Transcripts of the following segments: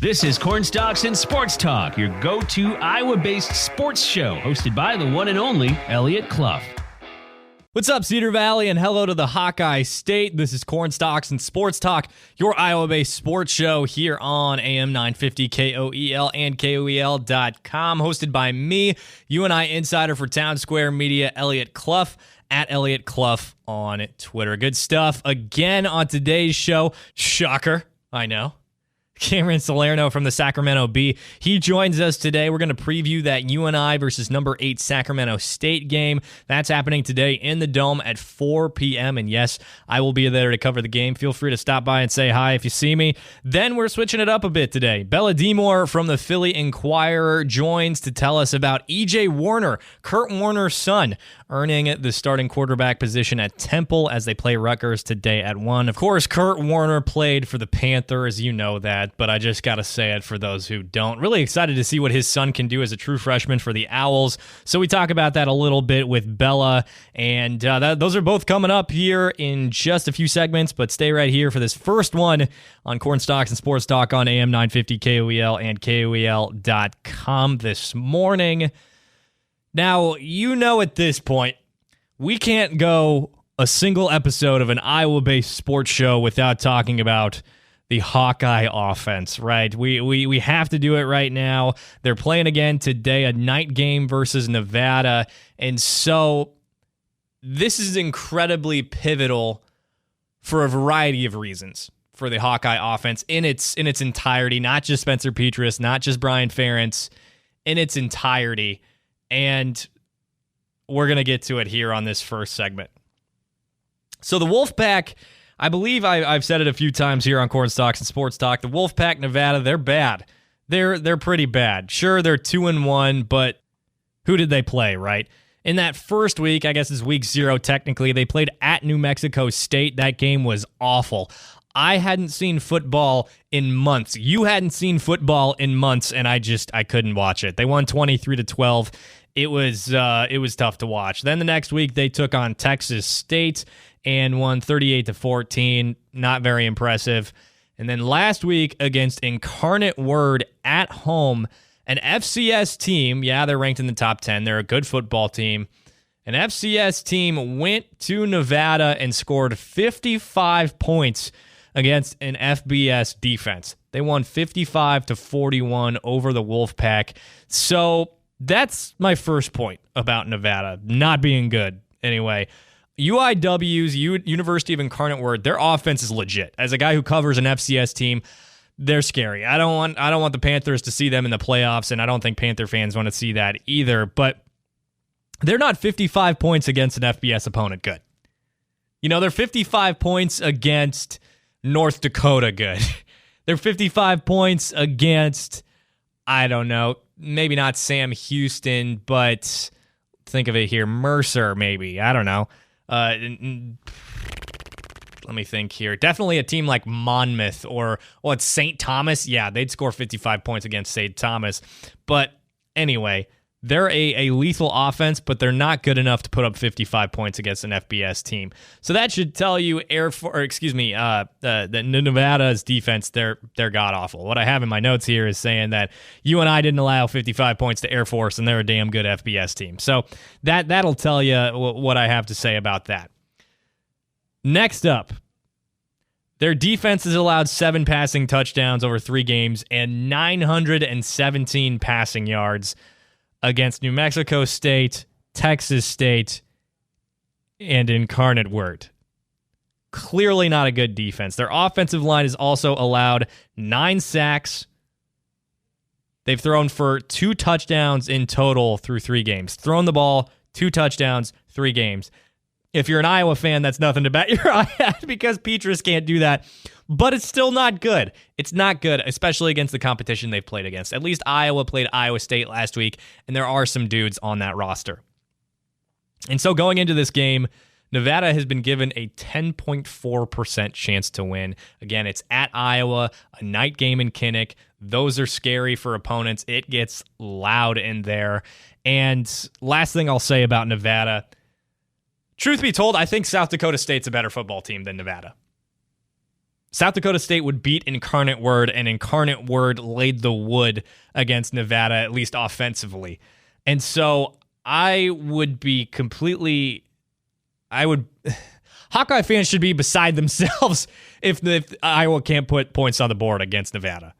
This is Cornstalks and Sports Talk, your go-to Iowa-based sports show, hosted by the one and only Eliot Clough. What's up, Cedar Valley, and hello to the Hawkeye State. This is Cornstalks and Sports Talk, your Iowa-based sports show here on AM 950 KOEL and KOEL.com, hosted by me, UNI insider for Town Square Media, Eliot Clough, at Eliot Clough on Twitter. Good stuff again on today's show. Shocker, I know. Cameron Salerno from the Sacramento Bee. He joins us today. We're going to preview that UNI versus number 8 Sacramento State game. That's happening today in the Dome at 4 p.m. And yes, I will be there to cover the game. Feel free to stop by and say hi if you see me. Then we're switching it up a bit today. Bella DiAmore from the Philly Inquirer joins to tell us about E.J. Warner, Kurt Warner's son, earning the starting quarterback position at Temple as they play Rutgers today at 1. Of course, Kurt Warner played for the Panthers. You know that, but I just got to say it for those who don't. Really excited to see what his son can do as a true freshman for the Owls. So we talk about that a little bit with Bella, and those are both coming up here in just a few segments, but stay right here for this first one on Cornstalks and Sports Talk on AM 950 KOEL and KOEL.com this morning. Now, you know at this point, we can't go a single episode of an Iowa-based sports show without talking about the Hawkeye offense, right? We have to do it right now. They're playing again today, a night game versus Nevada, and so this is incredibly pivotal for a variety of reasons for the Hawkeye offense in its entirety, not just Spencer Petras, not just Brian Ferentz, in its entirety. And we're going to get to it here on this first segment. So the Wolfpack, I believe I've said it a few times here on Cornstalks and Sports Talk, the Wolfpack, Nevada, they're bad. They're pretty bad. Sure, they're 2-1, but who did they play, right? In that first week, I guess it's week 0 technically, they played at New Mexico State. That game was awful. I hadn't seen football in months. You hadn't seen football in months, and I couldn't watch it. They won 23-12. It was tough to watch. Then the next week they took on Texas State and won 38-14. Not very impressive. And then last week against Incarnate Word at home, an FCS team, yeah, they're ranked in the top 10. They're a good football team. An FCS team went to Nevada and scored 55 points against an FBS defense. They won 55-41 over the Wolfpack. So that's my first point about Nevada not being good. Anyway, UIW's University of Incarnate Word, their offense is legit. As a guy who covers an FCS team, they're scary. I don't want the Panthers to see them in the playoffs, and I don't think Panther fans want to see that either. But they're not 55 points against an FBS opponent good. You know, they're 55 points against North Dakota good. They're 55 points against, I don't know, maybe not Sam Houston, but think of it here, Mercer maybe. I don't know. Let me think here. Definitely a team like Monmouth or it's St. Thomas. Yeah, they'd score 55 points against St. Thomas. But anyway, they're a lethal offense, but they're not good enough to put up 55 points against an FBS team. So that should tell you Nevada's defense, they're god-awful. What I have in my notes here is saying that UNI didn't allow 55 points to Air Force, and they're a damn good FBS team. So that'll tell you what I have to say about that. Next up, their defense has allowed 7 passing touchdowns over 3 games and 917 passing yards against New Mexico State, Texas State, and Incarnate Word. Clearly not a good defense. Their offensive line has also allowed 9 sacks. They've thrown for 2 touchdowns in total through 3 games. Thrown the ball, 2 touchdowns, 3 games. If you're an Iowa fan, that's nothing to bat your eye at because Petras can't do that. But it's still not good. It's not good, especially against the competition they've played against. At least Iowa played Iowa State last week, and there are some dudes on that roster. And so going into this game, Nevada has been given a 10.4% chance to win. Again, it's at Iowa, a night game in Kinnick. Those are scary for opponents. It gets loud in there. And last thing I'll say about Nevada, truth be told, I think South Dakota State's a better football team than Nevada. South Dakota State would beat Incarnate Word, and Incarnate Word laid the wood against Nevada, at least offensively. And so Hawkeye fans should be beside themselves if Iowa can't put points on the board against Nevada.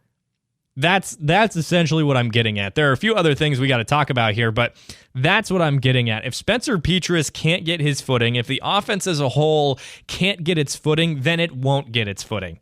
That's essentially what I'm getting at. There are a few other things we got to talk about here, but that's what I'm getting at. If Spencer Petras can't get his footing, if the offense as a whole can't get its footing, then it won't get its footing.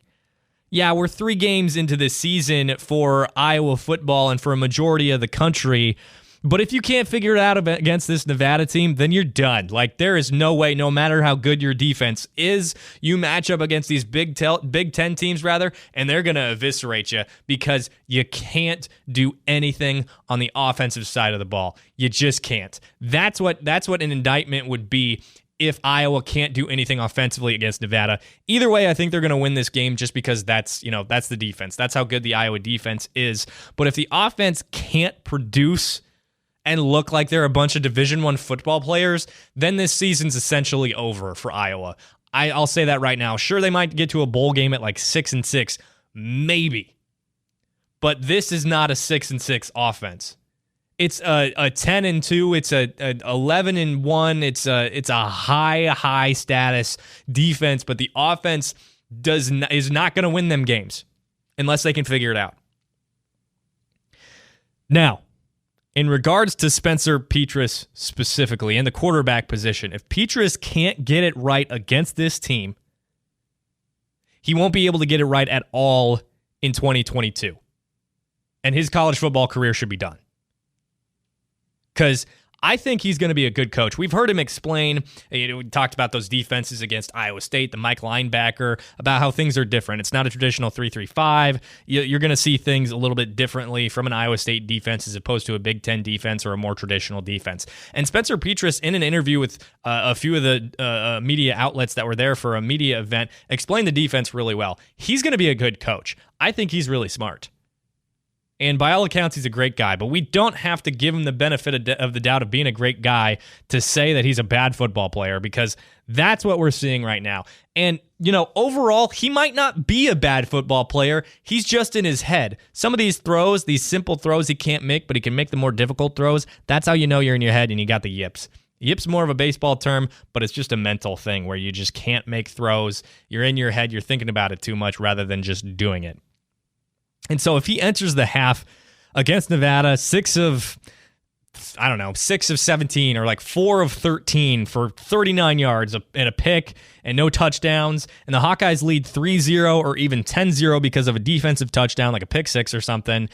Yeah, we're 3 games into this season for Iowa football and for a majority of the country, but if you can't figure it out against this Nevada team, then you're done. Like, there is no way, no matter how good your defense is, you match up against these Big Ten teams, and they're going to eviscerate you because you can't do anything on the offensive side of the ball. You just can't. That's what an indictment would be if Iowa can't do anything offensively against Nevada. Either way, I think they're going to win this game just because that's the defense. That's how good the Iowa defense is. But if the offense can't produce and look like they're a bunch of Division I football players, then this season's essentially over for Iowa. I'll say that right now. Sure, they might get to a bowl game at like 6-6, maybe. But this is not a 6-6 offense. It's a 10-2. It's a 11-1. It's a high status defense, but the offense is not going to win them games unless they can figure it out. Now, in regards to Spencer Petras specifically and the quarterback position, if Petras can't get it right against this team, he won't be able to get it right at all in 2022. And his college football career should be done. Because I think he's going to be a good coach. We've heard him explain, we talked about those defenses against Iowa State, the Mike linebacker, about how things are different. It's not a traditional 3-3-5. You're going to see things a little bit differently from an Iowa State defense as opposed to a Big Ten defense or a more traditional defense. And Spencer Petras, in an interview with a few of the media outlets that were there for a media event, explained the defense really well. He's going to be a good coach. I think he's really smart. And by all accounts, he's a great guy, but we don't have to give him the benefit of the doubt of being a great guy to say that he's a bad football player, because that's what we're seeing right now. And, overall, he might not be a bad football player. He's just in his head. Some of these throws, these simple throws he can't make, but he can make the more difficult throws. That's how you know you're in your head and you got the yips. Yips more of a baseball term, but it's just a mental thing where you just can't make throws. You're in your head. You're thinking about it too much rather than just doing it. And so if he enters the half against Nevada, 6 of 17 or like 4 of 13 for 39 yards and a pick and no touchdowns, and the Hawkeyes lead 3-0 or even 10-0 because of a defensive touchdown, like a pick 6 or something,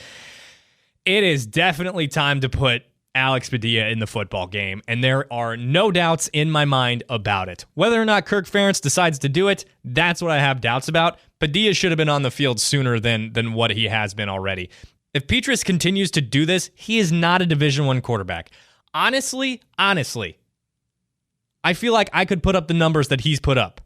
it is definitely time to put Alex Padilla in the football game, and there are no doubts in my mind about it. Whether or not Kirk Ferentz decides to do it, that's what I have doubts about. Padilla should have been on the field sooner than what he has been already. If Petras continues to do this, he is not a Division I quarterback. Honestly, I feel like I could put up the numbers that he's put up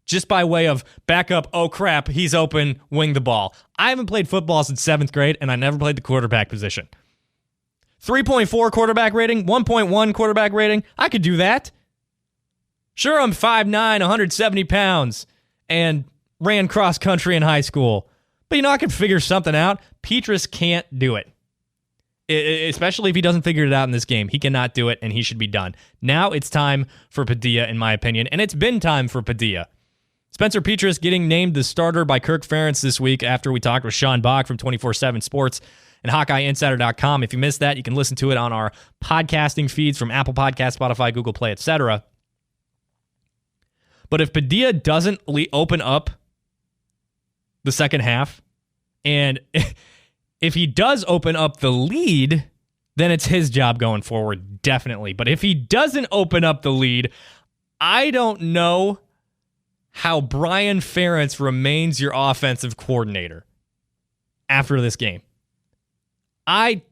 just by way of backup, oh crap, he's open, wing the ball. I haven't played football since 7th grade, and I never played the quarterback position. 3.4 quarterback rating, 1.1 quarterback rating. I could do that. Sure, I'm 5'9", 170 pounds, and ran cross country in high school. But I can figure something out. Petras can't do it. Especially if he doesn't figure it out in this game. He cannot do it, and he should be done. Now it's time for Padilla, in my opinion, and it's been time for Padilla. Spencer Petras getting named the starter by Kirk Ferentz this week after we talked with Sean Bach from 24/7 Sports and HawkeyeInsider.com. If you missed that, you can listen to it on our podcasting feeds from Apple Podcasts, Spotify, Google Play, etc. But if Padilla doesn't open up the second half, and if he does open up the lead, then it's his job going forward, definitely. But if he doesn't open up the lead, I don't know how Brian Ferentz remains your offensive coordinator after this game.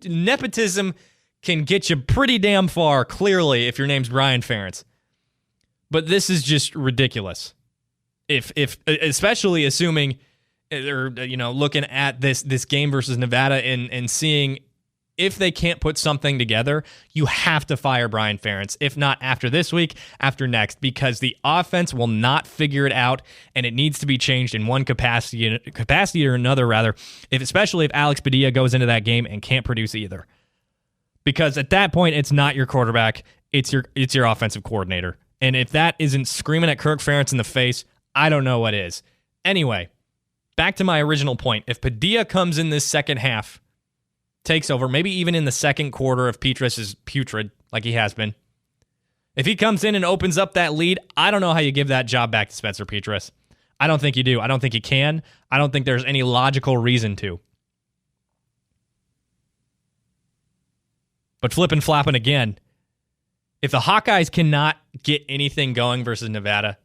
Nepotism can get you pretty damn far, clearly, if your name's Brian Ferentz. But this is just ridiculous. If especially assuming, or looking at this game versus Nevada and seeing if they can't put something together, you have to fire Brian Ferentz. If not after this week, after next, because the offense will not figure it out, and it needs to be changed in one capacity or another, rather, especially if Alex Padilla goes into that game and can't produce either. Because at that point, it's not your quarterback, it's your offensive coordinator. And if that isn't screaming at Kirk Ferentz in the face, I don't know what is. Anyway, back to my original point. If Padilla comes in this second half, takes over, maybe even in the second quarter if Petras is putrid, like he has been, if he comes in and opens up that lead, I don't know how you give that job back to Spencer Petras. I don't think you do. I don't think you can. I don't think there's any logical reason to. But flipping, flopping again, if the Hawkeyes cannot get anything going versus Nevada,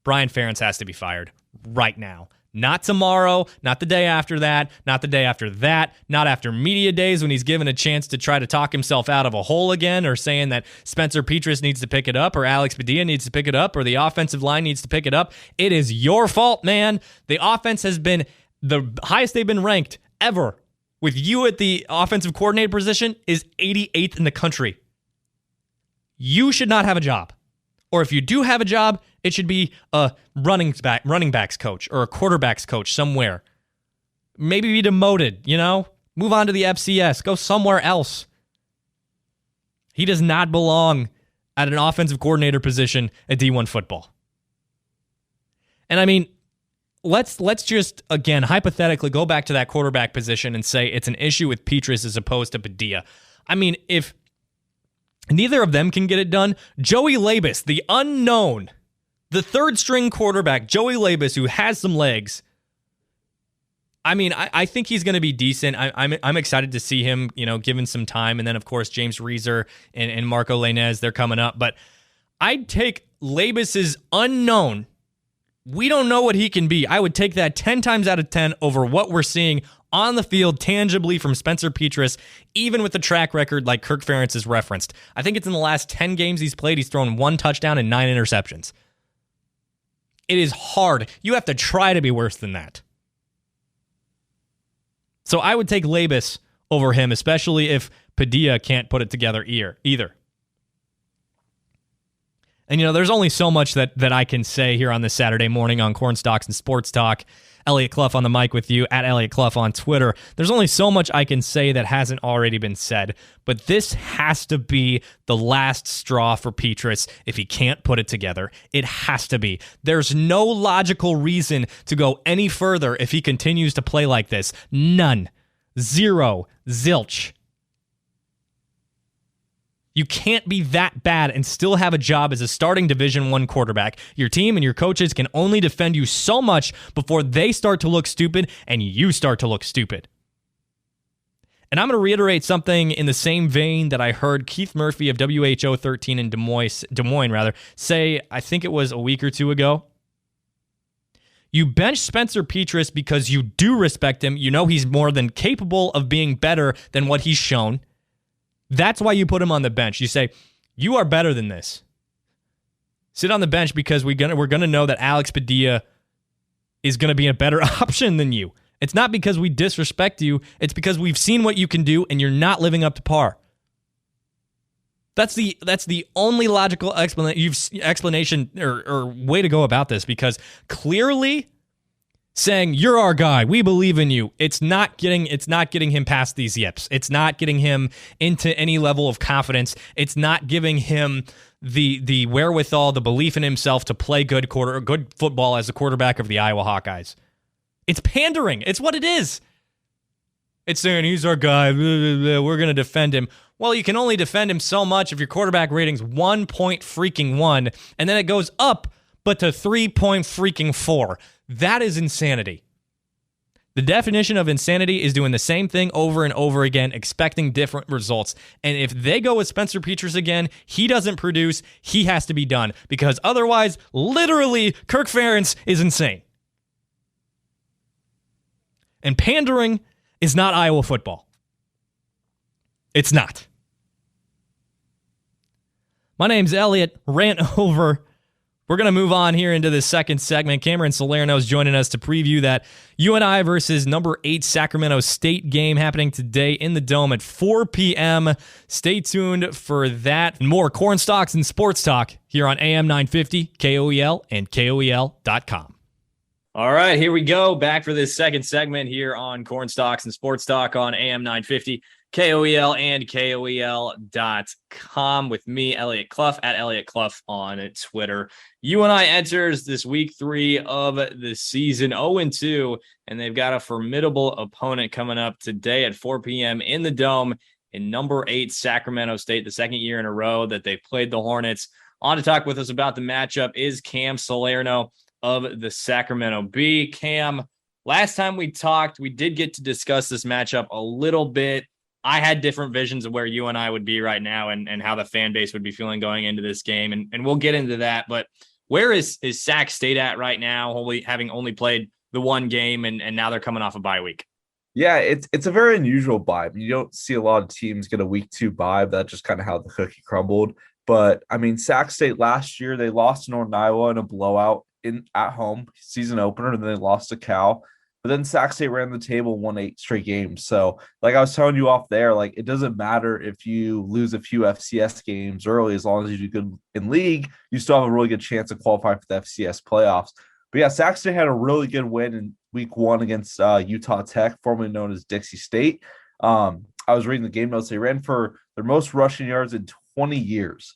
Brian Ferentz has to be fired right now. Not tomorrow, not the day after that, not the day after that, not after media days when he's given a chance to try to talk himself out of a hole again, or saying that Spencer Petras needs to pick it up, or Alex Padilla needs to pick it up, or the offensive line needs to pick it up. It is your fault, man. The offense has been the highest they've been ranked ever. With you at the offensive coordinator position is 88th in the country. You should not have a job. Or if you do have a job, it should be a running backs coach or a quarterbacks coach somewhere. Maybe be demoted, Move on to the FCS. Go somewhere else. He does not belong at an offensive coordinator position at D1 football. And I mean, let's just, again, hypothetically go back to that quarterback position and say it's an issue with Petras as opposed to Padilla. I mean, if neither of them can get it done, Joey Labus, the unknown, the third-string quarterback, Joey Labus, who has some legs, I mean, I think he's going to be decent. I'm excited to see him, given some time. And then, of course, James Reeser and Marco Lainez, they're coming up. But I'd take Labus's unknown. We don't know what he can be. I would take that 10 times out of 10 over what we're seeing on the field tangibly from Spencer Petras, even with the track record like Kirk Ferentz has referenced. I think it's in the last 10 games he's played, he's thrown 1 touchdown and 9 interceptions. It is hard. You have to try to be worse than that. So I would take Labus over him, especially if Padilla can't put it together either. And, there's only so much that I can say here on this Saturday morning on Cornstalks and Sports Talk. Elliot Clough on the mic with you, at Elliot Clough on Twitter. There's only so much I can say that hasn't already been said, but this has to be the last straw for Petras if he can't put it together. It has to be. There's no logical reason to go any further if he continues to play like this. None. Zero. Zilch. You can't be that bad and still have a job as a starting Division I quarterback. Your team and your coaches can only defend you so much before they start to look stupid and you start to look stupid. And I'm going to reiterate something in the same vein that I heard Keith Murphy of WHO 13 in Des Moines say, I think it was a week or two ago. You bench Spencer Petras because you do respect him. You know he's more than capable of being better than what he's shown. That's why you put him on the bench. You say, you are better than this. Sit on the bench because we're gonna know that Alex Padilla is going to be a better option than you. It's not because we disrespect you. It's because we've seen what you can do and you're not living up to par. That's the only logical explanation or way to go about this, because clearly saying you're our guy, we believe in you, it's not getting him past these yips. It's not getting him into any level of confidence. It's not giving him the wherewithal, the belief in himself to play good football as a quarterback of the Iowa Hawkeyes. It's pandering. It's what it is. It's saying he's our guy, we're going to defend him. Well, you can only defend him so much if your quarterback rating's 1.1, and then it goes up, but to 3.4. That is insanity. The definition of insanity is doing the same thing over and over again, expecting different results. And if they go with Spencer Petras again, he doesn't produce, he has to be done. Because otherwise, literally, Kirk Ferentz is insane. And pandering is not Iowa football. It's not. My name's Elliot. Rant over. We're going to move on here into the second segment. Cameron Salerno is joining us to preview that UNI versus number 8 Sacramento State game happening today in the Dome at 4 p.m. Stay tuned for that and more Corn Stalks and Sports Talk here on AM 950, KOEL, and KOEL.com. All right, here we go. Back for this second segment here on Corn Stalks and Sports Talk on AM 950, KOEL, and KOEL.com with me, Eliot Clough, at Eliot Clough on Twitter. UNI enters this week 3 of the season 0-2, and they've got a formidable opponent coming up today at 4 p.m. in the Dome in number 8 Sacramento State, the second year in a row that they've played the Hornets. On to talk with us about the matchup is Cam Salerno of the Sacramento Bee. Cam, last time we talked, we did get to discuss this matchup a little bit. I had different visions of where UNI would be right now and how the fan base would be feeling going into this game, and we'll get into that. But where is Sac State at right now, having only played the one game, and now they're coming off a bye week? Yeah, it's a very unusual bye. You don't see a lot of teams get a week 2 bye. That's just kind of how the cookie crumbled. But, I mean, Sac State last year, they lost to Northern Iowa in a blowout at home, season opener, and then they lost to Cal. But then Sac State ran the table, won 8 straight games. So, like I was telling you off there, like it doesn't matter if you lose a few FCS games early, as long as you do good in league, you still have a really good chance of qualifying for the FCS playoffs. But yeah, Sac State had a really good win in week 1 against Utah Tech, formerly known as Dixie State. I was reading the game notes. They ran for their most rushing yards in 20 years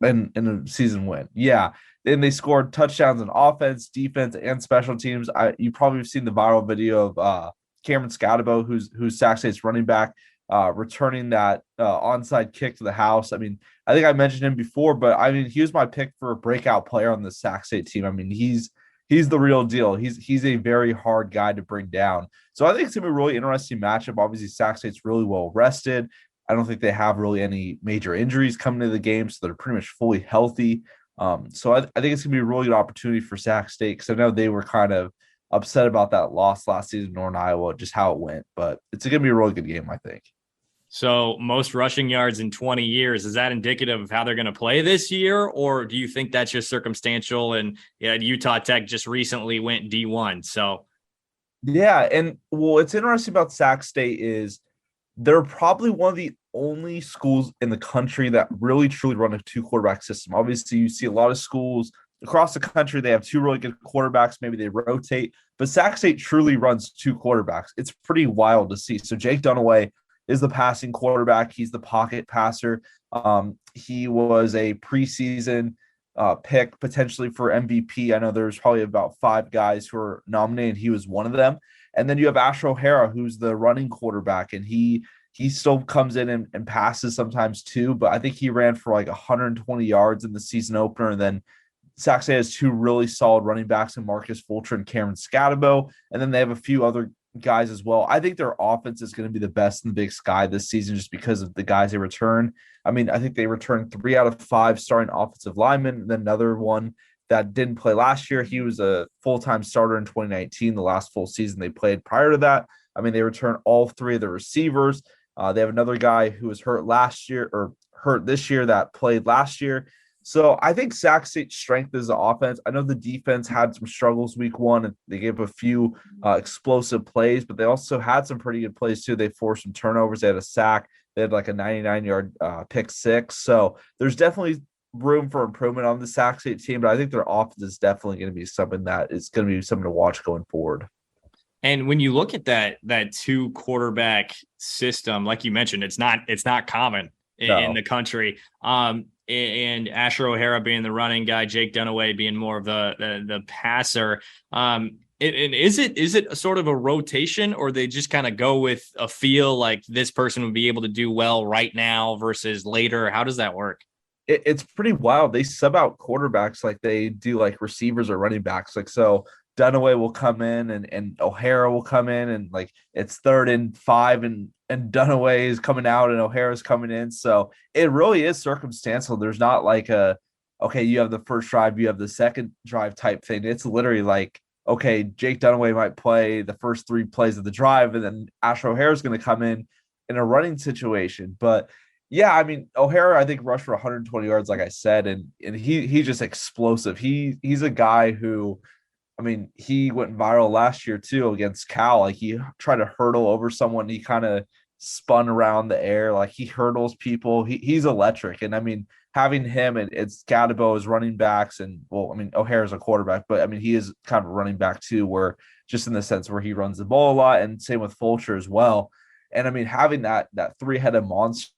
in a season win. Yeah. Then they scored touchdowns on offense, defense, and special teams. You probably have seen the viral video of Cameron Salerno, who's Sac State's running back, returning that onside kick to the house. I mean, I think I mentioned him before, but I mean, he was my pick for a breakout player on the Sac State team. I mean, he's the real deal. He's a very hard guy to bring down. So I think it's gonna be a really interesting matchup. Obviously, Sac State's really well rested. I don't think they have really any major injuries coming to the game, so they're pretty much fully healthy. So I think it's going to be a really good opportunity for Sac State, because I know they were kind of upset about that loss last season in Northern Iowa, just how it went. But it's going to be a really good game, I think. So most rushing yards in 20 years, is that indicative of how they're going to play this year? Or do you think that's just circumstantial? And Utah Tech just recently went D1. So, yeah. And what's interesting about Sac State is they're probably one of the only schools in the country that really truly run a 2-quarterback system. Obviously, you see a lot of schools across the country, they have 2 really good quarterbacks. Maybe they rotate, but Sac State truly runs 2 quarterbacks. It's pretty wild to see. So Jake Dunaway is the passing quarterback. He's the pocket passer. He was a preseason pick potentially for MVP. I know there's probably about 5 guys who are nominated. He was one of them. And then you have Asher O'Hara, who's the running quarterback, and he still comes in and passes sometimes too, but I think he ran for like 120 yards in the season opener. And then Sac State has 2 really solid running backs in Marcus Fulcher and Cameron Salerno, and then they have a few other guys as well. I think their offense is going to be the best in the Big Sky this season just because of the guys they return. I mean, I think they returned 3 out of 5 starting offensive linemen, and then another one that didn't play last year. He was a full-time starter in 2019, the last full season they played. Prior to that, I mean, they returned all 3 of the receivers. They have another guy who was hurt this year that played last year. So I think Sac State's strength is the offense. I know the defense had some struggles week 1, and they gave a few explosive plays, but they also had some pretty good plays too. They forced some turnovers. They had a sack. They had like a 99-yard pick 6. So there's definitely room for improvement on the Sac State team, but I think their offense is definitely going to be something that is going to be something to watch going forward. And when you look at that 2-quarterback system, like you mentioned, it's not common in the country. And Asher O'Hara being the running guy, Jake Dunaway being more of the passer. And is it sort of a rotation, or they just kind of go with a feel like this person would be able to do well right now versus later? How does that work? It's pretty wild. They sub out quarterbacks like they do like receivers or running backs. Like, so Dunaway will come in and O'Hara will come in, and like it's 3rd and 5 and Dunaway is coming out and O'Hara's coming in. So it really is circumstantial. There's not like okay, you have the first drive, you have the second drive type thing. It's literally like, okay, Jake Dunaway might play the first 3 plays of the drive, and then Asher O'Hara is going to come in a running situation. But Yeah, I mean O'Hara, I think rushed for 120 yards, like I said, and he's just explosive. He's a guy who, I mean, he went viral last year too against Cal. Like he tried to hurdle over someone, he kind of spun around the air, like he hurdles people. He's electric, and I mean having him and it's Gadabo as running backs, and well, I mean O'Hara's a quarterback, but I mean he is kind of a running back too, where just in the sense where he runs the ball a lot, and same with Fulcher as well. And I mean having that three-headed monster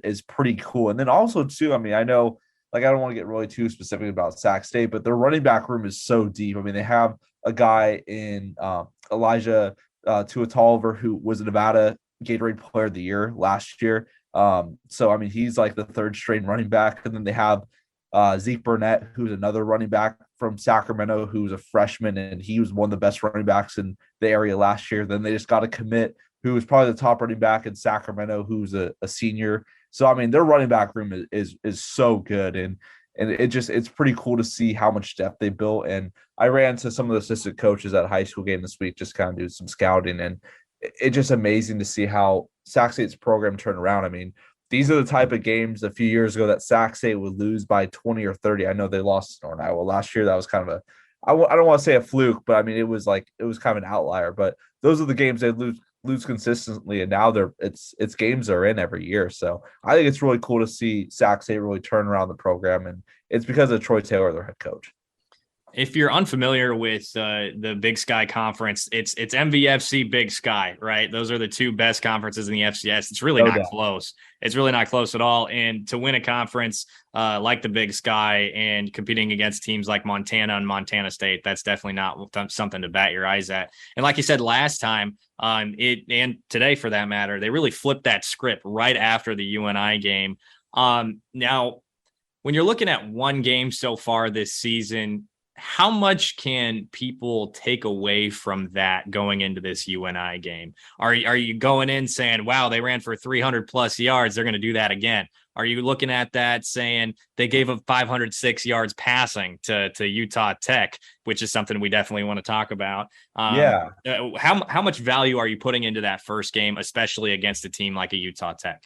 is pretty cool. And then also too, I mean, I know like I don't want to get really too specific about Sac State, but their running back room is so deep. I mean, they have a guy in Elijah Tuatoliver who was a Nevada Gatorade Player of the Year last year. So I mean, he's like the third string running back, and then they have Zeke Burnett, who's another running back from Sacramento, who's a freshman, and he was one of the best running backs in the area last year. Then they just got a commit who was probably the top running back in Sacramento, who's a senior. So I mean, their running back room is so good, and it's pretty cool to see how much depth they built. And I ran into some of the assistant coaches at a high school game this week, just kind of do some scouting, and it's just amazing to see how Sac State's program turned around. I mean, these are the type of games a few years ago that Sac State would lose by 20 or 30. I know they lost to Northern Iowa last year. That was kind of I don't want to say a fluke, but I mean, it was kind of an outlier. But those are the games they lose consistently, and now it's games are in every year. So I think it's really cool to see Sac State really turn around the program, and it's because of Troy Taylor, their head coach. If you're unfamiliar with the Big Sky Conference, it's MVFC Big Sky, right? Those are the two best conferences in the FCS. It's really not close. It's really not close at all. And to win a conference like the Big Sky and competing against teams like Montana and Montana State, that's definitely not something to bat your eyes at. And like you said last time, and today for that matter, they really flipped that script right after the UNI game. Now, when you're looking at one game so far this season, how much can people take away from that going into this UNI game? Are you going in saying, wow, they ran for 300 plus yards, they're going to do that again? Are you looking at that saying they gave up 506 yards passing to Utah Tech, which is something we definitely want to talk about? How much value are you putting into that first game, especially against a team like a Utah Tech?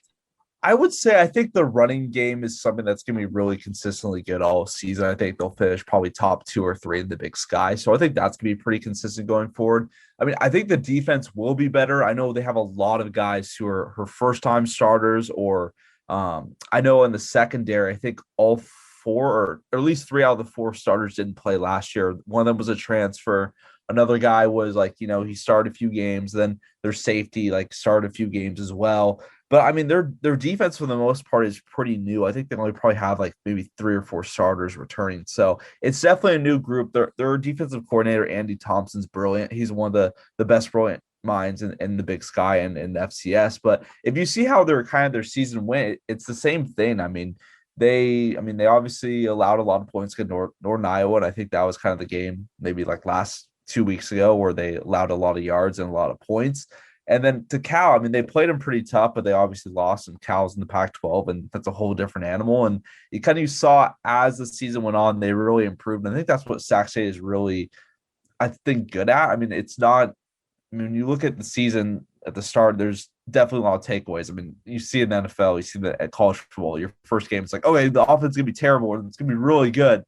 I would say I think the running game is something that's going to be really consistently good all season. I think they'll finish probably top 2 or 3 in the Big Sky. So I think that's going to be pretty consistent going forward. I mean, I think the defense will be better. I know they have a lot of guys who are her first-time starters, or I know in the secondary, I think all 4 or at least 3 out of the 4 starters didn't play last year. One of them was a transfer. Another guy was he started a few games. Then their safety started a few games as well. But I mean, their defense for the most part is pretty new. I think they only probably have maybe 3 or 4 starters returning. So it's definitely a new group. Their defensive coordinator, Andy Thompson's brilliant. He's one of the best brilliant minds in the Big Sky and in the FCS. But if you see how their season went, it's the same thing. I mean, they obviously allowed a lot of points against Northern Iowa, and I think that was kind of the game maybe last 2 weeks ago where they allowed a lot of yards and a lot of points. And then to Cal, I mean, they played them pretty tough, but they obviously lost, and Cal's in the Pac-12, and that's a whole different animal. And you saw as the season went on, they really improved. And I think that's what Sac State is really, I think, good at. I mean, it's not – I mean, when you look at the season at the start, there's definitely a lot of takeaways. I mean, you see in the NFL, you see that at college football, your first game, it's okay, the offense is going to be terrible, and it's going to be really good.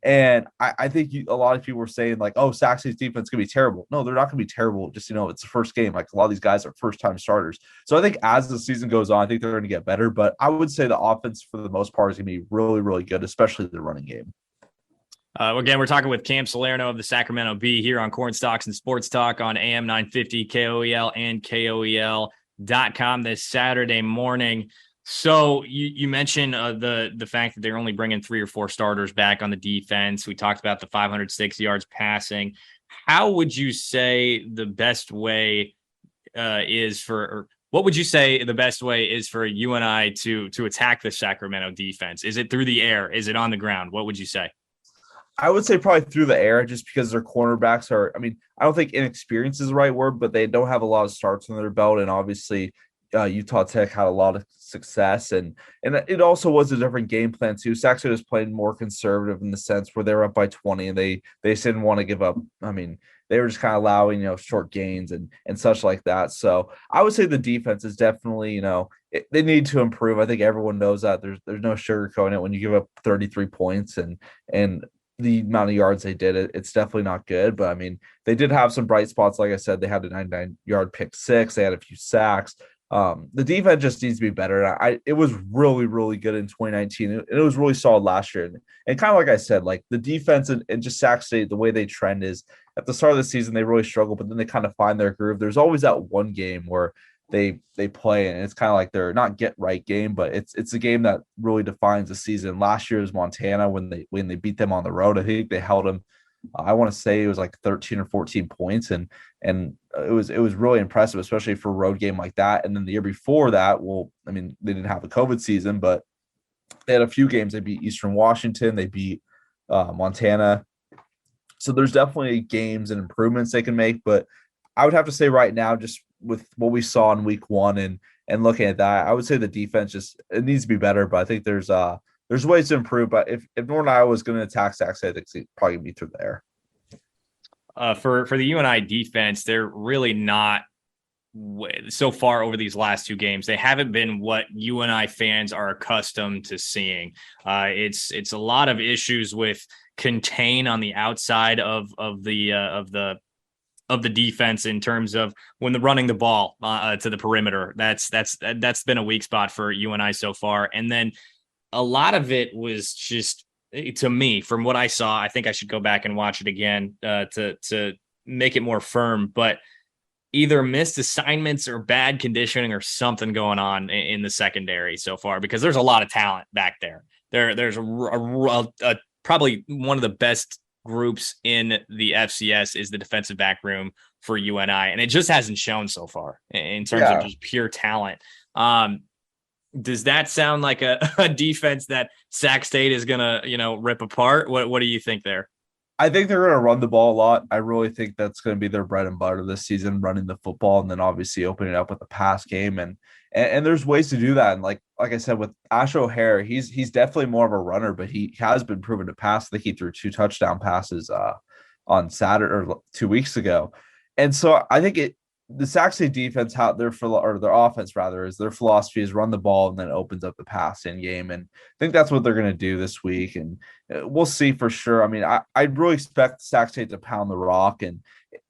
And I think a lot of people were saying Sac State's defense is going to be terrible. No, they're not going to be terrible. Just, it's the first game. A lot of these guys are first-time starters. So I think as the season goes on, I think they're going to get better. But I would say the offense for the most part is going to be really, really good, especially the running game. Again, we're talking with Cam Salerno of the Sacramento Bee here on Corn Stalks and Sports Talk on AM 950 KOEL and KOEL.com this Saturday morning. So you mentioned the fact that they're only bringing 3 or 4 starters back on the defense. We talked about the 506 yards passing. How would you say the best way what would you say the best way is for UNI to attack the Sacramento defense? Is it through the air? Is it on the ground? What would you say? I would say probably through the air, just because their cornerbacks are, I mean, I don't think inexperience is the right word, but they don't have a lot of starts on their belt. And obviously Utah Tech had a lot of success, and it also was a different game plan too. Sac State was playing more conservative in the sense where they were up by 20 and they didn't want to give up. I mean, they were just kind of allowing short gains and such like that. So I would say the defense is definitely they need to improve. I think everyone knows that. There's no sugarcoating it when you give up 33 points and the amount of yards they did. It's definitely not good. But I mean, they did have some bright spots. Like I said, they had a 99-yard pick six. They had a few sacks. The defense just needs to be better. It was really, really good in 2019. It was really solid last year. And kind of like I said, like the defense and just Sac State, the way they trend is at the start of the season, they really struggle, but then they kind of find their groove. There's always that one game where they play, and it's kind of like their not get right game, but it's a game that really defines the season. Last year was Montana when they beat them on the road. I think they held them. I want to say it was like 13 or 14 points, and it was really impressive, especially for a road game like that. And then the year before that, well, I mean, they didn't have a COVID season, but they had a few games. They beat Eastern Washington, they beat Montana. So there's definitely games and improvements they can make, but I would have to say right now, just with what we saw in week one and looking at that, I would say the defense it needs to be better, but I think there's ways to improve. But if Northern Iowa is going to attack Sac State, I think it's probably going to be through the air. For the UNI defense, they're really not so far over these last two games. They haven't been what UNI fans are accustomed to seeing. It's a lot of issues with contain on the outside of the defense in terms of when they're running the ball to the perimeter. That's been a weak spot for UNI so far. And then a lot of it was just, to me, from what I saw, I think I should go back and watch it again to make it more firm, but either missed assignments or bad conditioning or something going on in the secondary so far, because there's a lot of talent back there. There's a probably one of the best groups in the FCS is the defensive back room for UNI, and it just hasn't shown so far in terms of just pure talent. Does that sound like a defense that Sac State is gonna rip apart? What do you think there? I think they're going to run the ball a lot. I really think that's going to be their bread and butter this season, running the football, and then obviously opening it up with the pass game. And there's ways to do that. And like I said, with Ash O'Hare, he's definitely more of a runner, but he has been proven to pass. I think he threw 2 touchdown passes on Saturday or 2 weeks ago. And so I think the Sac State defense, their offense rather, is their philosophy is run the ball and then opens up the pass in game. And I think that's what they're going to do this week. And we'll see for sure. I mean, I really expect Sac State to pound the rock, and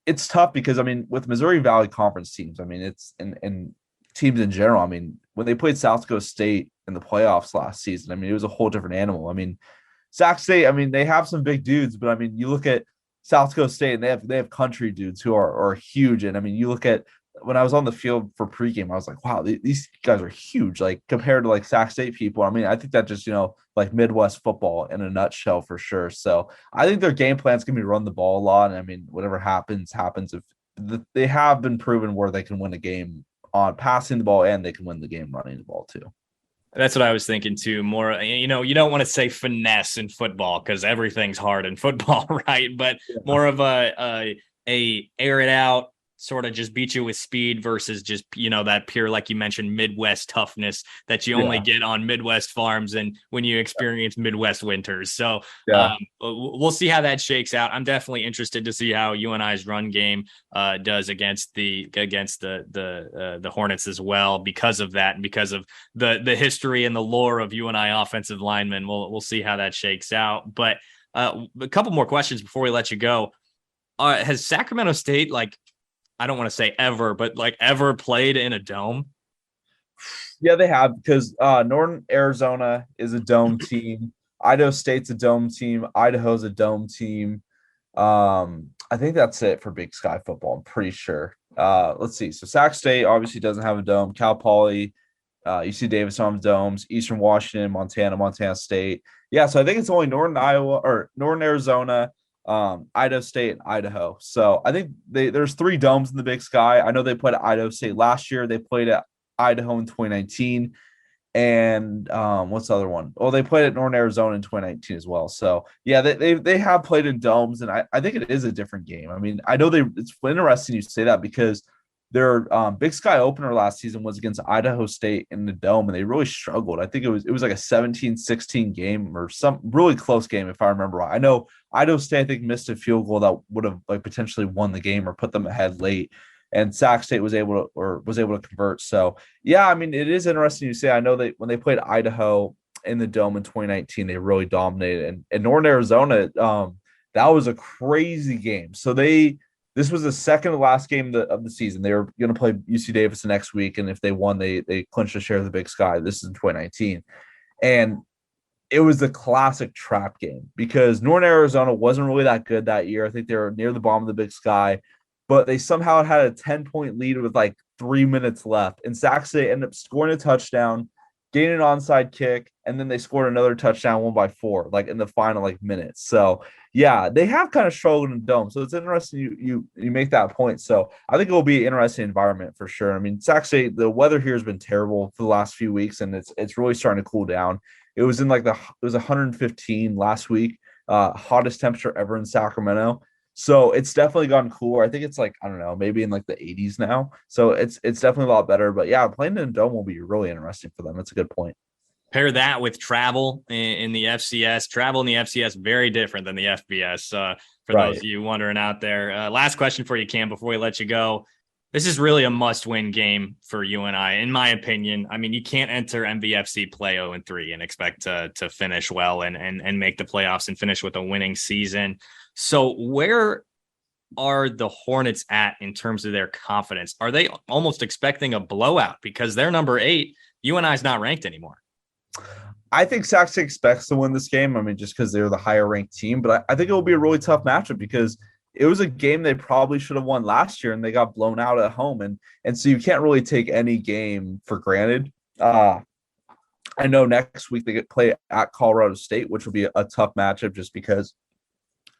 it's tough because, I mean, with Missouri Valley Conference teams, I mean, it's and teams in general. I mean, when they played South Dakota State in the playoffs last season, I mean, it was a whole different animal. I mean, Sac State, I mean, they have some big dudes, but I mean, you look at South Dakota State, and they have country dudes who are huge. And I mean, you look at when I was on the field for pregame, I was like, wow, these guys are huge, like compared to like Sac State people. I mean, I think that just, like Midwest football in a nutshell for sure. So I think their game plan is going to be run the ball a lot. And I mean, whatever happens. If they have been proven where they can win a game on passing the ball, and they can win the game running the ball too. That's what I was thinking too. More, you don't want to say finesse in football because everything's hard in football, right? But more of a air it out, sort of just beat you with speed versus just, that pure, like you mentioned, Midwest toughness that you only get on Midwest farms and when you experience Midwest winters. So we'll see how that shakes out. I'm definitely interested to see how UNI's run game does against the Hornets as well, because of that and because of the history and the lore of UNI offensive linemen. We'll see how that shakes out. But a couple more questions before we let you go. Has Sacramento State, I don't want to say ever, but ever played in a dome? Yeah, they have, because Northern Arizona is a dome team. Idaho State's a dome team. Idaho's a dome team. I think that's it for Big Sky football, I'm pretty sure. Let's see. So Sac State obviously doesn't have a dome. Cal Poly, UC Davis on domes. Eastern Washington, Montana State. Yeah, so I think it's only Northern Iowa or Northern Arizona, Idaho State, and Idaho. So I think there's 3 domes in the Big Sky. I know they played at Idaho State last year. They played at Idaho in 2019. And what's the other one? Oh, they played at Northern Arizona in 2019 as well. So yeah, they have played in domes, and I think it is a different game. I mean, I know it's interesting you say that because their Big Sky opener last season was against Idaho State in the dome, and they really struggled. I think it was like a 17-16 game or some really close game, if I remember right. I know Idaho State, I think, missed a field goal that would have potentially won the game or put them ahead late. and Sac State was able to convert. So yeah, I mean, it is interesting you say. I know that when they played Idaho in the Dome in 2019, they really dominated, and Northern Arizona, that was a crazy game. So this was the second to last game of the season. They were going to play UC Davis the next week, and if they won, they clinched a share of the Big Sky. This is in 2019, and it was the classic trap game because Northern Arizona wasn't really that good that year. I think they were near the bottom of the Big Sky, but they somehow had a 10-point lead with like 3 minutes left. And Sac State ended up scoring a touchdown, getting an onside kick, and then they scored another touchdown, 1-4, like in the final like minutes. So yeah, they have kind of struggled in the Dome. So it's interesting you make that point. So I think it will be an interesting environment for sure. I mean, Sac State, the weather here has been terrible for the last few weeks, and it's really starting to cool down. It was in it was 115 last week, hottest temperature ever in Sacramento. So it's definitely gotten cooler. I think it's like, I don't know, maybe in like the 80s now. So it's definitely a lot better. But yeah, playing in a dome will be really interesting for them. That's a good point. Pair that with travel in the FCS. Travel in the FCS, very different than the FBS, for those of you wondering out there. Last question for you, Cam, before we let you go. This is really a must-win game for UNI, in my opinion. I mean, you can't enter MVFC play 0-3 and expect to finish well and make the playoffs and finish with a winning season. So where are the Hornets at in terms of their confidence? Are they almost expecting a blowout because they're number 8? UNI is not ranked anymore. I think Sac State expects to win this game. I mean, just because they're the higher ranked team, but I think it will be a really tough matchup because it was a game they probably should have won last year and they got blown out at home. And so you can't really take any game for granted. I know next week they get play at Colorado State, which will be a tough matchup just because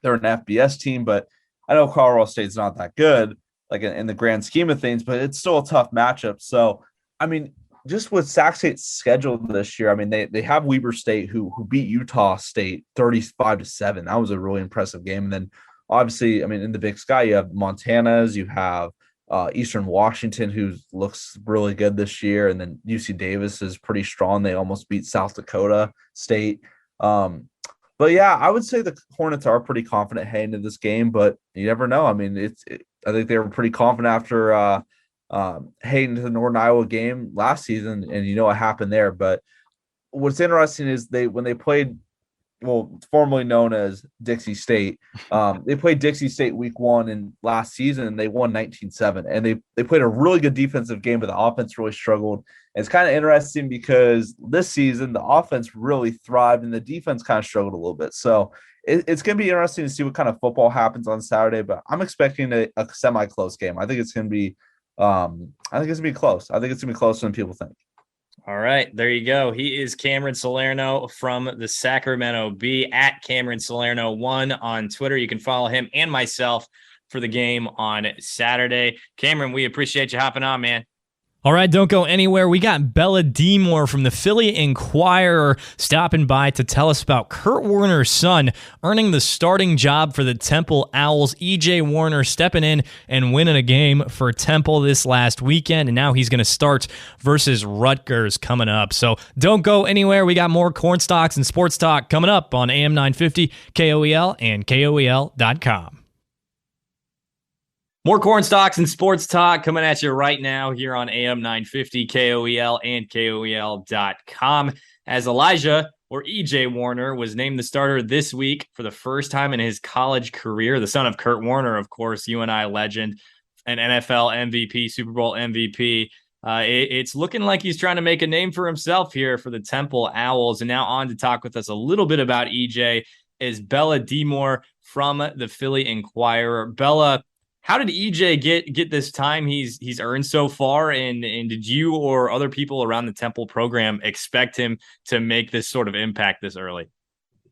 they're an FBS team, but I know Colorado State's not that good, like in the grand scheme of things, but it's still a tough matchup. So, I mean, just with Sac State's schedule this year, I mean, they have Weber State who beat Utah State 35-7. That was a really impressive game. And then obviously, I mean, in the Big Sky, you have Montana's, you have Eastern Washington, who looks really good this year, and then UC Davis is pretty strong. They almost beat South Dakota State. But yeah, I would say the Hornets are pretty confident heading into this game, but you never know. I mean, I think they were pretty confident after heading to the Northern Iowa game last season, and you know what happened there. But what's interesting is when they played, well, formerly known as Dixie State, they played Dixie State week 1 in last season, and they won 19-7. And they played a really good defensive game, but the offense really struggled. And it's kind of interesting because this season the offense really thrived and the defense kind of struggled a little bit. So it's going to be interesting to see what kind of football happens on Saturday. But I'm expecting a semi-close game. I think it's going to be close. I think it's going to be closer than people think. All right, there you go. He is Cameron Salerno from the Sacramento Bee, at Cameron Salerno 1 on Twitter. You can follow him and myself for the game on Saturday. Cameron, we appreciate you hopping on, man. All right, don't go anywhere. We got Bella DiAmore from the Philly Inquirer stopping by to tell us about Kurt Warner's son earning the starting job for the Temple Owls. EJ Warner stepping in and winning a game for Temple this last weekend, and now he's going to start versus Rutgers coming up. So don't go anywhere. We got more Corn Stalks and Sports Talk coming up on AM 950, KOEL, and KOEL.com. More Corn Stalks and Sports Talk coming at you right now here on AM 950, KOEL, and KOEL.com. As Elijah, or EJ Warner, was named the starter this week for the first time in his college career. The son of Kurt Warner, of course, UNI legend, an NFL MVP, Super Bowl MVP. It's looking like he's trying to make a name for himself here for the Temple Owls. And now on to talk with us a little bit about EJ is Bella DiAmore from the Philly Inquirer. Bella, how did EJ get this time he's earned so far? And did you or other people around the Temple program expect him to make this sort of impact this early?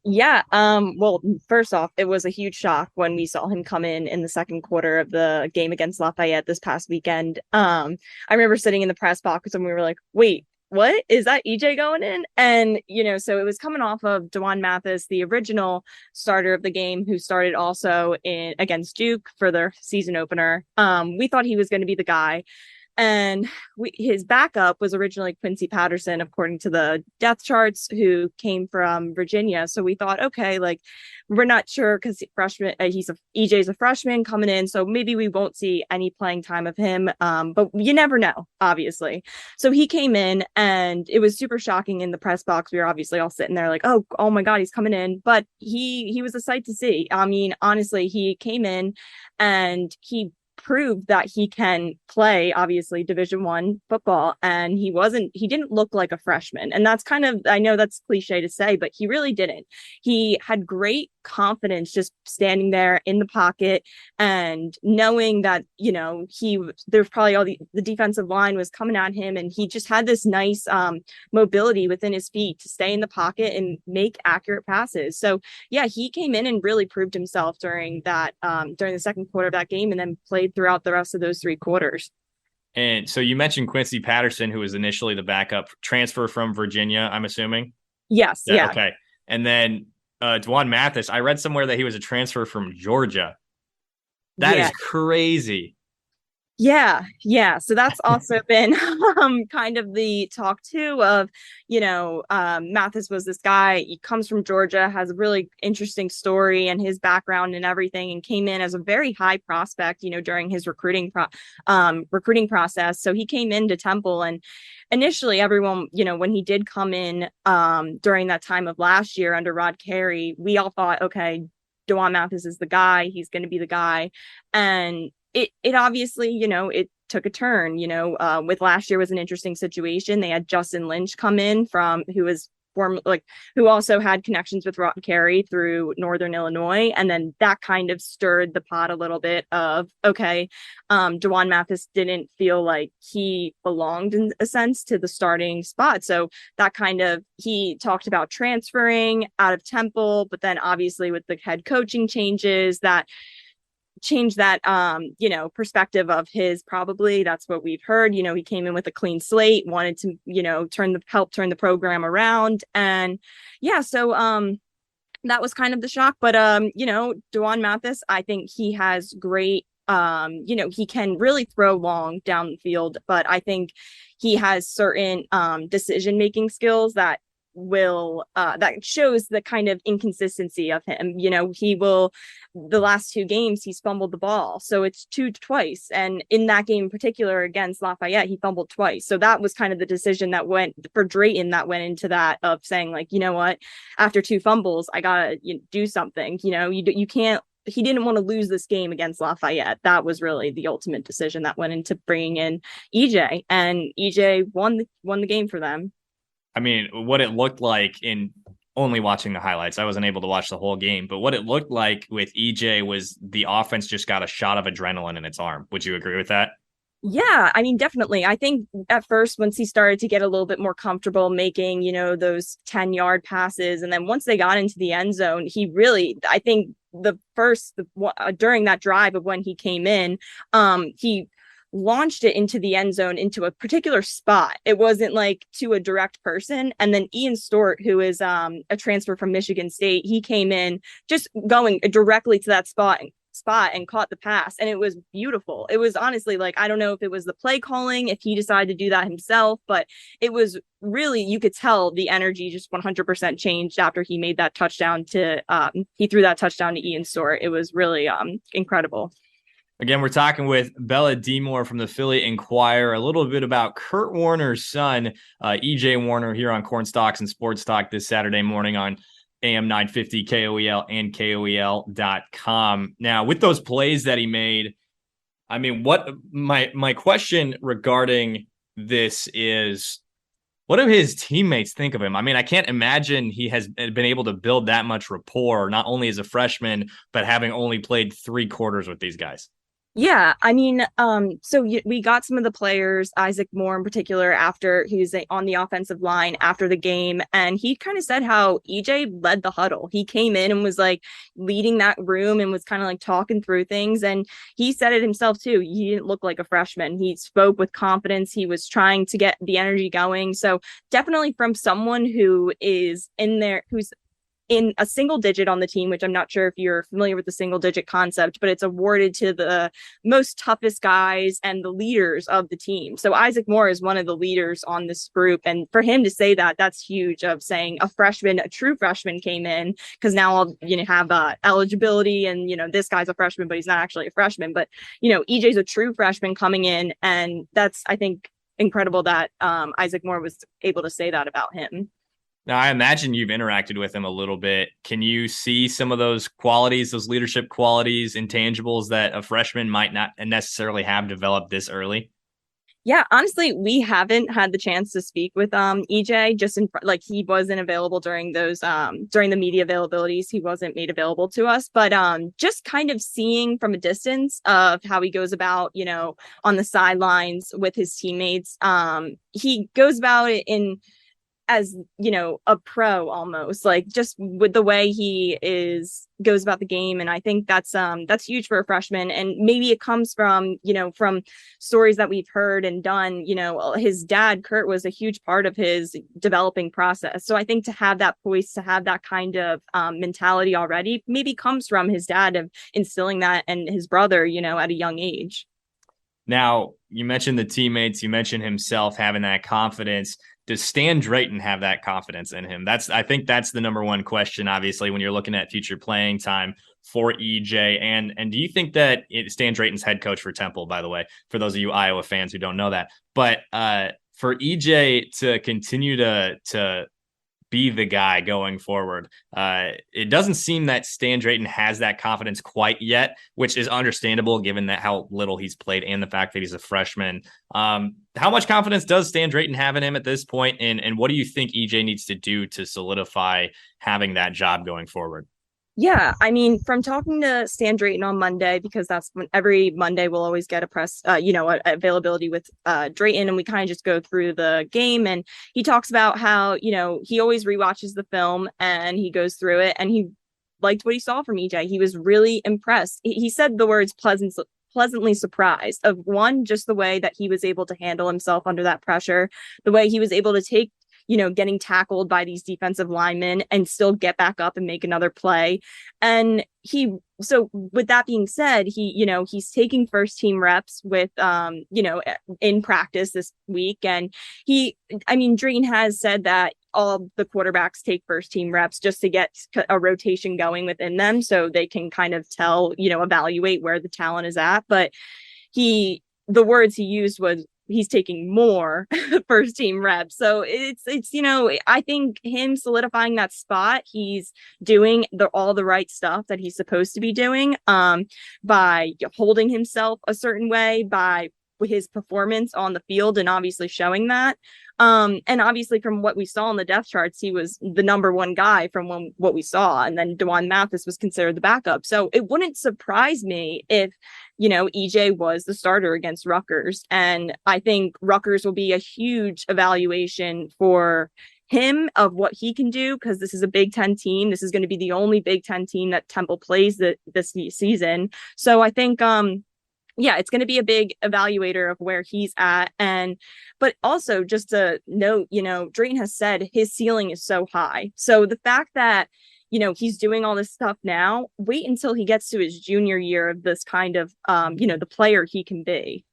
Yeah. Well, first off, it was a huge shock when we saw him come in the second quarter of the game against Lafayette this past weekend. I remember sitting in the press box and we were like, wait, what is that EJ going in? And, so it was coming off of DeJuan Mathis, the original starter of the game, who started also against Duke for their season opener. We thought he was going to be the guy. And his backup was originally Quincy Patterson, according to the depth charts, who came from Virginia. So we thought, okay, like, we're not sure because freshman, EJ's a freshman coming in, so maybe we won't see any playing time of him. But you never know, obviously. So he came in, and it was super shocking in the press box. We were obviously all sitting there like, oh my God, he's coming in. But he was a sight to see. I mean, honestly, he came in and he proved that he can play, obviously, Division I football, and he didn't look like a freshman. And that's kind of, I know that's cliche to say, but he really didn't. He had great confidence just standing there in the pocket and knowing that, there's probably all the defensive line was coming at him, and he just had this nice mobility within his feet to stay in the pocket and make accurate passes. So yeah, he came in and really proved himself during the second quarter of that game, and then played throughout the rest of those 3 quarters. And so you mentioned Quincy Patterson, who was initially the backup transfer from Virginia, I'm assuming. Yes. Yeah. Okay. And then Dwan Mathis, I read somewhere that he was a transfer from Georgia. That is crazy. Yeah. So that's also been kind of the talk too of, Mathis was this guy, he comes from Georgia, has a really interesting story and his background and everything, and came in as a very high prospect, during his recruiting process. So he came into Temple, and initially everyone, when he did come in during that time of last year under Rod Carey, we all thought, okay, DeJuan Mathis is the guy, he's going to be the guy. And it obviously, it took a turn, with last year was an interesting situation. They had Justin Lynch come in who also had connections with Rod Carey through Northern Illinois. And then that kind of stirred the pot a little bit of, okay, DeJuan Mathis didn't feel like he belonged in a sense to the starting spot. So that he talked about transferring out of Temple, but then obviously with the head coaching changes that change that perspective of his. Probably that's what we've heard. He came in with a clean slate, wanted to help turn the program around. And so that was kind of the shock. But DeJuan Mathis, I think he has great he can really throw long down the field, but I think he has certain decision making skills that shows the kind of inconsistency of him. The last 2 games he's fumbled the ball, so it's twice, and in that game in particular against Lafayette he fumbled twice. So that was kind of the decision that went for Drayton, that went into that of saying, like, you know what, after 2 fumbles I gotta do something. You can't. He didn't want to lose this game against Lafayette. That was really the ultimate decision that went into bringing in EJ, and EJ won the game for them. I mean, what it looked like in only watching the highlights, I wasn't able to watch the whole game, but what it looked like with EJ was the offense just got a shot of adrenaline in its arm. Would you agree with that? Yeah, I mean, definitely. I think at first, once he started to get a little bit more comfortable making, those 10-yard passes, and then once they got into the end zone, he really, I think during that drive of when he came in, he launched it into the end zone into a particular spot. It wasn't like to a direct person. And then Ian Stewart, who is a transfer from Michigan State, he came in just going directly to that spot and caught the pass, and it was beautiful. It was honestly, like, I don't know if it was the play calling, if he decided to do that himself, but it was really, you could tell the energy just 100% changed after he made that touchdown he threw that touchdown to Ian Stewart. It was really incredible. Again, we're talking with Bella DiAmore from the Philly Inquirer, a little bit about Kurt Warner's son, EJ Warner, here on Cornstalks and Sports Talk this Saturday morning on AM 950 KOEL and KOEL.com. Now, with those plays that he made, I mean, what my question regarding this is, what do his teammates think of him? I mean, I can't imagine he has been able to build that much rapport, not only as a freshman, but having only played 3 quarters with these guys. Yeah, I mean, we got some of the players, Isaac Moore in particular, after he was on the offensive line after the game, and he kind of said how EJ led the huddle. He came in and was like leading that room and was kind of like talking through things, and he said it himself too. He didn't look like a freshman. He spoke with confidence. He was trying to get the energy going. So definitely from someone who is in there, who's in a single digit on the team, which I'm not sure if you're familiar with the single digit concept, but it's awarded to the most toughest guys and the leaders of the team. So Isaac Moore is one of the leaders on this group. And for him to say that, that's huge, of saying a true freshman came in, because now I'll, have eligibility and, this guy's a freshman, but he's not actually a freshman. But, EJ's a true freshman coming in. And that's, I think, incredible that Isaac Moore was able to say that about him. Now, I imagine you've interacted with him a little bit. Can you see some of those qualities, those leadership qualities, intangibles that a freshman might not necessarily have developed this early? Yeah, honestly, we haven't had the chance to speak with EJ. Just he wasn't available during those during the media availabilities. He wasn't made available to us, but just kind of seeing from a distance of how he goes about, on the sidelines with his teammates. He goes about it as a pro, almost, like just with the way he goes about the game. And I think that's huge for a freshman. And maybe it comes from from stories that we've heard and done. His dad Kurt was a huge part of his developing process, so I think to have that voice, to have that kind of mentality already, maybe comes from his dad of instilling that, and his brother at a young age. Now, you mentioned the teammates, you mentioned himself having that confidence. Does Stan Drayton have that confidence in him? I think that's the number one question, obviously, when you're looking at future playing time for EJ. And do you think that Stan Drayton's head coach for Temple, by the way, for those of you Iowa fans who don't know that, but for EJ to continue to be the guy going forward, it doesn't seem that Stan Drayton has that confidence quite yet, which is understandable given that how little he's played and the fact that he's a freshman. How much confidence does Stan Drayton have in him at this point, and what do you think EJ needs to do to solidify having that job going forward? Yeah, I mean, from talking to Stan Drayton on Monday, because that's when every Monday we'll always get a press, availability with Drayton, and we kind of just go through the game. And he talks about how, he always rewatches the film and he goes through it, and he liked what he saw from EJ. He was really impressed. He said the words pleasantly surprised of, one, just the way that he was able to handle himself under that pressure, the way he was able to take getting tackled by these defensive linemen and still get back up and make another play. And so with that being said, he's taking first team reps with, in practice this week. And Drayton has said that all the quarterbacks take first team reps just to get a rotation going within them, so they can kind of tell, evaluate where the talent is at. But the words he used was, he's taking more first team reps. So it's I think him solidifying that spot, he's doing all the right stuff that he's supposed to be doing, by holding himself a certain way, by his performance on the field, and obviously showing that. And obviously from what we saw on the depth charts, he was the number one guy from what we saw. And then DeJuan Mathis was considered the backup. So it wouldn't surprise me if, EJ was the starter against Rutgers. And I think Rutgers will be a huge evaluation for him of what he can do, because this is a Big Ten team. This is going to be the only Big Ten team that Temple plays this season. So I think, it's going to be a big evaluator of where he's at. But also just to note, Drayton has said his ceiling is so high. So the fact that, he's doing all this stuff now, wait until he gets to his junior year of this kind of, the player he can be.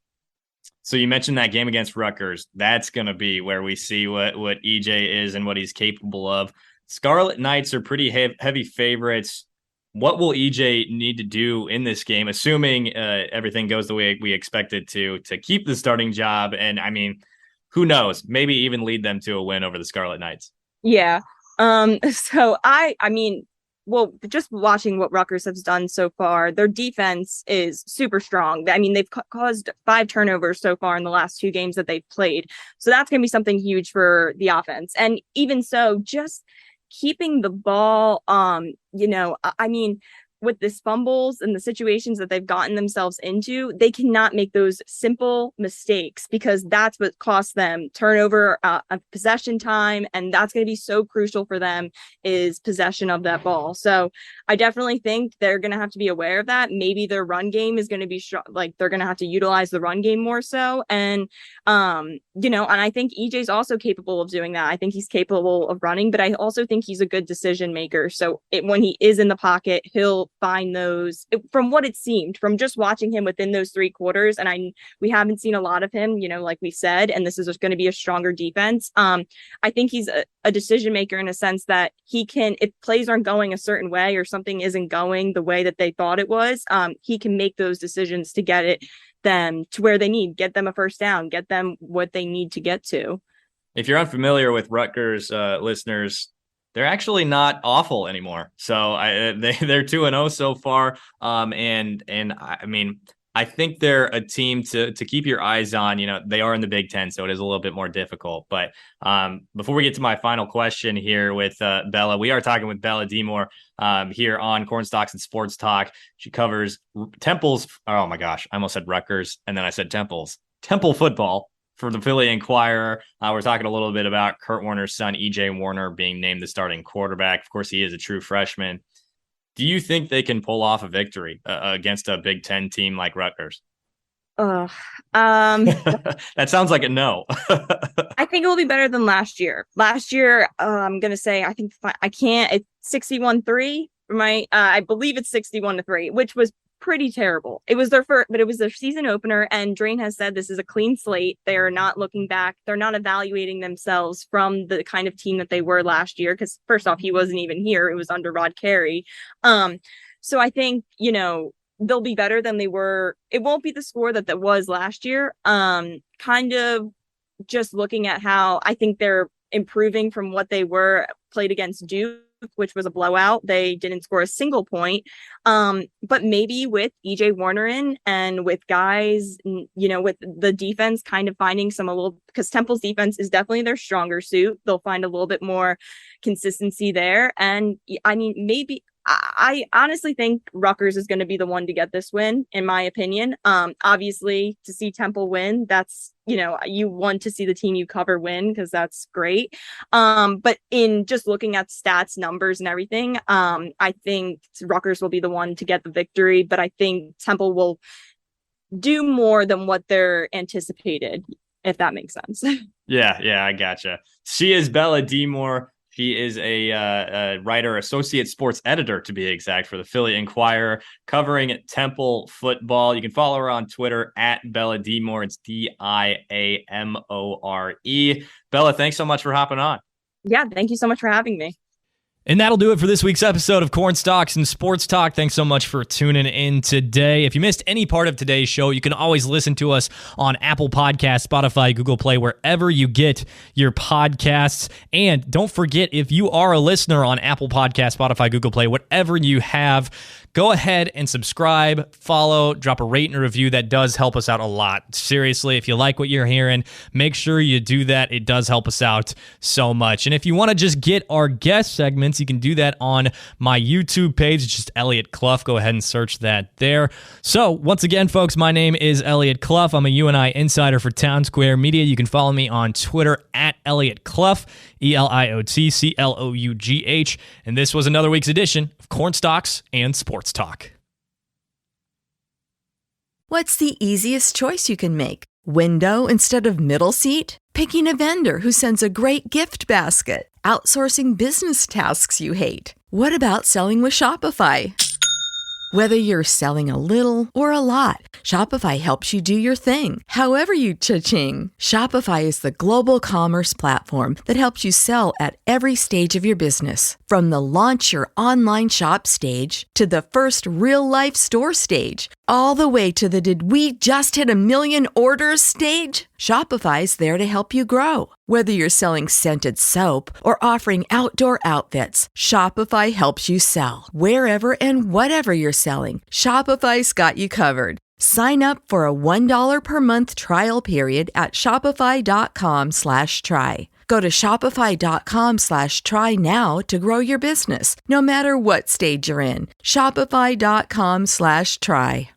So you mentioned that game against Rutgers. That's going to be where we see what EJ is and what he's capable of. Scarlet Knights are pretty heavy favorites. What will EJ need to do in this game, assuming everything goes the way we expect it to keep the starting job? And who knows, maybe even lead them to a win over the Scarlet Knights. Yeah. So just watching what Rutgers has done so far, their defense is super strong. They've caused 5 turnovers so far in the last 2 games that they've played. So that's going to be something huge for the offense. And even so, just keeping the ball, with this fumbles and the situations that they've gotten themselves into, they cannot make those simple mistakes, because that's what costs them turnover, possession time. And that's going to be so crucial for them, is possession of that ball. So I definitely think they're going to have to be aware of that. Maybe their run game is going to be they're going to have to utilize the run game more so. And, and I think EJ's also capable of doing that. I think he's capable of running, but I also think he's a good decision maker. So when he is in the pocket, he'll find those, from what it seemed, from just watching him within those 3 quarters. And we haven't seen a lot of him, like we said, and this is just going to be a stronger defense. I think he's a decision maker in a sense that he can, if plays aren't going a certain way or something isn't going the way that they thought it was, he can make those decisions to get them to where they need, get them a first down, get them what they need to get to. If you're unfamiliar with Rutgers listeners, they're actually not awful anymore. So they're 2-0 so far. And I mean, I think they're a team to keep your eyes on. They are in the Big Ten, so it is a little bit more difficult. But before we get to my final question here with Bella, we are talking with Bella DiAmore here on Cornstalks and Sports Talk. She covers Temple's. Oh my gosh, I almost said Rutgers, and then I said Temple football for the Philly Inquirer. We're talking a little bit about Kurt Warner's son, EJ Warner, being named the starting quarterback. Of course, he is a true freshman. Do you think they can pull off a victory against a Big Ten team like Rutgers? That sounds like a no. I think it will be better than last year. Last year, I'm going to say, it's 61-3. I believe it's 61-3, which was pretty terrible. It was their first, but it was their season opener, and Drain has said this is a clean slate. They are not looking back. They're not evaluating themselves from the kind of team that they were last year, because first off, he wasn't even here. It was under Rod Carey. So I think, they'll be better than they were. It won't be the score that was last year. Kind of just looking at how I think they're improving from what they were played against Duke, which was a blowout. They didn't score a single point. But maybe with EJ Warner in, and with guys, with the defense kind of finding because Temple's defense is definitely their stronger suit. They'll find a little bit more consistency there. And I mean, maybe I honestly think Rutgers is going to be the one to get this win, in my opinion. Obviously, to see Temple win, that's, you want to see the team you cover win, because that's great. But in just looking at stats, numbers, and everything, I think Rutgers will be the one to get the victory. But I think Temple will do more than what they're anticipated, if that makes sense. Yeah, I gotcha. She is Bella DiAmore. She is a writer, associate sports editor, to be exact, for the Philly Inquirer, covering Temple football. You can follow her on Twitter at Bella DiAmore. It's DiAmore. Bella, thanks so much for hopping on. Yeah, thank you so much for having me. And that'll do it for this week's episode of Cornstalks and Sports Talk. Thanks so much for tuning in today. If you missed any part of today's show, you can always listen to us on Apple Podcasts, Spotify, Google Play, wherever you get your podcasts. And don't forget, if you are a listener on Apple Podcasts, Spotify, Google Play, whatever you have, go ahead and subscribe, follow, drop a rate and review. That does help us out a lot. Seriously, if you like what you're hearing, make sure you do that. It does help us out so much. And if you want to just get our guest segments, you can do that on my YouTube page. It's just Eliot Clough. Go ahead and search that there. So once again, folks, my name is Eliot Clough. I'm a UNI insider for Town Square Media. You can follow me on Twitter at Eliot Clough, EliotClough. And this was another week's edition of Cornstalks and Sports Talk. What's the easiest choice you can make? Window instead of middle seat? Picking a vendor who sends a great gift basket? Outsourcing business tasks you hate? What about selling with Shopify? Whether you're selling a little or a lot, Shopify helps you do your thing, however you cha-ching. Shopify is the global commerce platform that helps you sell at every stage of your business. From the launch your online shop stage to the first real-life store stage, all the way to the did we just hit 1 million orders stage. Shopify's there to help you grow. Whether you're selling scented soap or offering outdoor outfits, Shopify helps you sell. Wherever and whatever you're selling, Shopify's got you covered. Sign up for a $1 per month trial period at shopify.com/try. Go to shopify.com/try now to grow your business, no matter what stage you're in. Shopify.com/try.